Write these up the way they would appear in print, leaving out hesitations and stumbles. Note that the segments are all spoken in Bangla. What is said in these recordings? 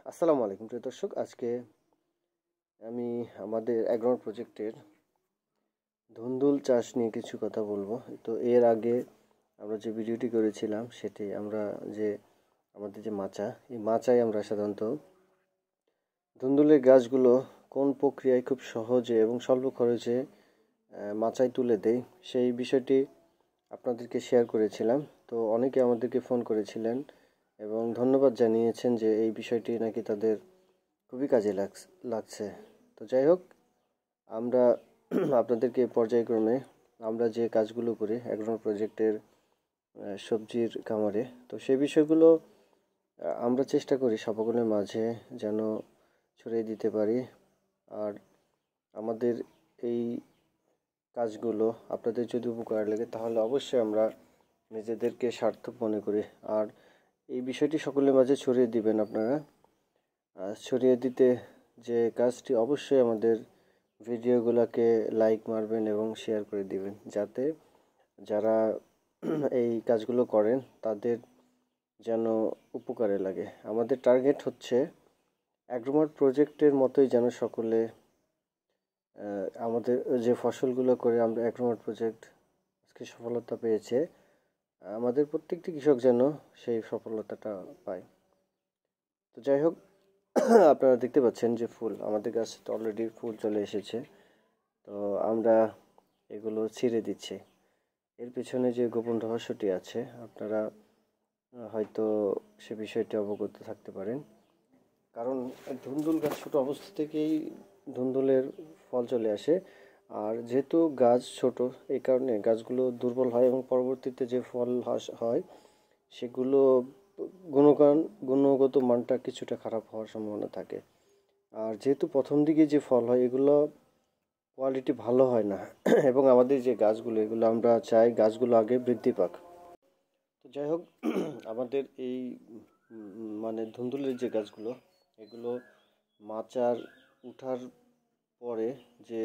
আসসালামু আলাইকুম প্রিয় দর্শক। আজকে আমি আমাদের অ্যাগ্রোনট প্রজেক্টের ধুন্দুল চাষ নিয়ে কিছু কথা বলবো। তো এর আগে আমরা যে ভিডিওটি করেছিলাম সেটি আমরা যে আমাদের যে মাচা, এই মাচায় আমরা সাধারণত ধুন্দুলের গাছগুলো কোন প্রক্রিয়ায় খুব সহজে এবং স্বল্প খরচে মাচায় তুলে দেই সেই বিষয়টি আপনাদেরকে শেয়ার করেছিলাম। তো অনেকে আমাদেরকে ফোন করেছিলেন এবং ধন্যবাদ জানিয়েছেন যে এই বিষয়টি নাকি তাদের খুবই কাজে লাগছে। তো যাই হোক, আমরা আপনাদেরকে পর্যায়ক্রমে আমরা যে কাজগুলো করি অ্যাগ্রোনট প্রজেক্টের সবজির খামারে, তো সেই বিষয়গুলো আমরা চেষ্টা করি সকলের মাঝে যেন ছড়িয়ে দিতে পারি। আর আমাদের এই কাজগুলো আপনাদের যদি উপকার লাগে তাহলে অবশ্যই আমরা নিজেদেরকে সার্থক মনে করি। আর এই বিষয়টি সকলের মাঝে ছড়িয়ে দিবেন আপনারা। ছড়িয়ে দিতে যে কাজটি, অবশ্যই আমাদের ভিডিওগুলোকে লাইক মারবেন এবং শেয়ার করে দিবেন, যাতে যারা এই কাজগুলো করেন তাদের যেন উপকারে লাগে। আমাদের টার্গেট হচ্ছে অ্যাগ্রোনট প্রজেক্টের মতোই যেন সকলে আমাদের যে ফসলগুলো করে আমরা অ্যাগ্রোনট প্রজেক্ট আজকে সফলতা পেয়েছে, আমাদের প্রত্যেকটি কৃষক যেন সেই সফলতাটা পায়। তো যাই হোক, আপনারা দেখতে পাচ্ছেন যে ফুল আমাদের কাছে তো অলরেডি ফুল চলে এসেছে। তো আমরা এগুলো ছিঁড়ে দিচ্ছি। এর পেছনে যে গোপন রহস্যটি আছে আপনারা হয়তো সে বিষয়টি অবগত থাকতে পারেন। কারণ ধুন্দুল গাছ ছোটো অবস্থা থেকেই ধুন্দুলের ফল চলে আসে। আর যেহেতু গাছ ছোট, এই কারণে গাছগুলো দুর্বল হয় এবং পরবর্তীতে যে ফল হয় সেগুলো গুণগত মানটা কিছুটা খারাপ হওয়ার সম্ভাবনা থাকে। আর যেহেতু প্রথম দিকে যে ফল হয় এগুলো কোয়ালিটি ভালো হয় না এবং আমাদের যে গাছগুলো এগুলো আমরা চাই গাছগুলো আগে বৃদ্ধি পাক। তো যাই হোক, আমাদের এই মানে ধুন্দুলের যে গাছগুলো এগুলো মাচার উঠার পরে যে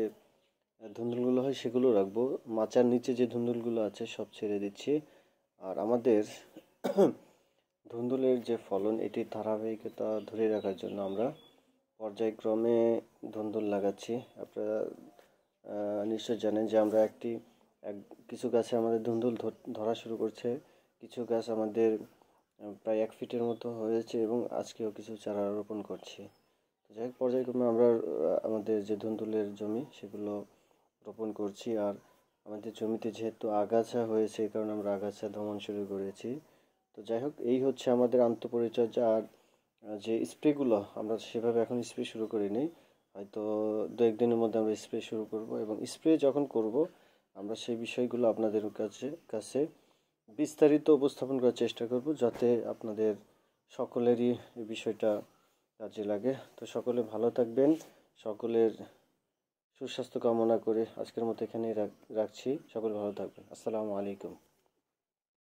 ধুন্দুলগুলো হয় সেগুলো রাখবো। মাচার নিচে যে ধুন্দুলগুলো আছে সব ছেড়ে দিচ্ছি। আর আমাদের ধুন্দুলের যে ফলন এটির ধারাবাহিকতা ধরে রাখার জন্য আমরা পর্যায়ক্রমে ধুন্দুল লাগাচ্ছি। আপনারা নিশ্চয় জানেন যে আমরা কিছু গাছে আমাদের ধুন্দুল ধরা শুরু করছে, কিছু গাছ আমাদের প্রায় 1 ফিটের মতো হয়েছে এবং আজকেও কিছু চারা রোপণ করছি। যাই হোক, পর্যায়ক্রমে আমরা আমাদের যে ধুন্দুলের জমি সেগুলো রোপণ করছি। আর আমাদের জমিতে যেহেতু আগাছা হয়েছে এই কারণে আমরা আগাছা দমন শুরু করেছি। তো যাই হোক, এই হচ্ছে আমাদের আন্তঃপরিচর্যা। আর যে স্প্রেগুলো আমরা সেভাবে এখন স্প্রে শুরু করিনি, হয়তো 2-1 দিনের মধ্যে আমরা স্প্রে শুরু করব এবং স্প্রে যখন করব আমরা সেই বিষয়গুলো আপনাদের কাছে বিস্তারিত উপস্থাপন করার চেষ্টা করব, যাতে আপনাদের সকলেরই এই বিষয়টা কাজে লাগে। তো সকলে ভালো থাকবেন, সকলের সুস্বাস্থ্য কামনা করে আজকের মতো এখানেই রাখছি। সকলে ভালো থাকবেন। আসসালামু আলাইকুম।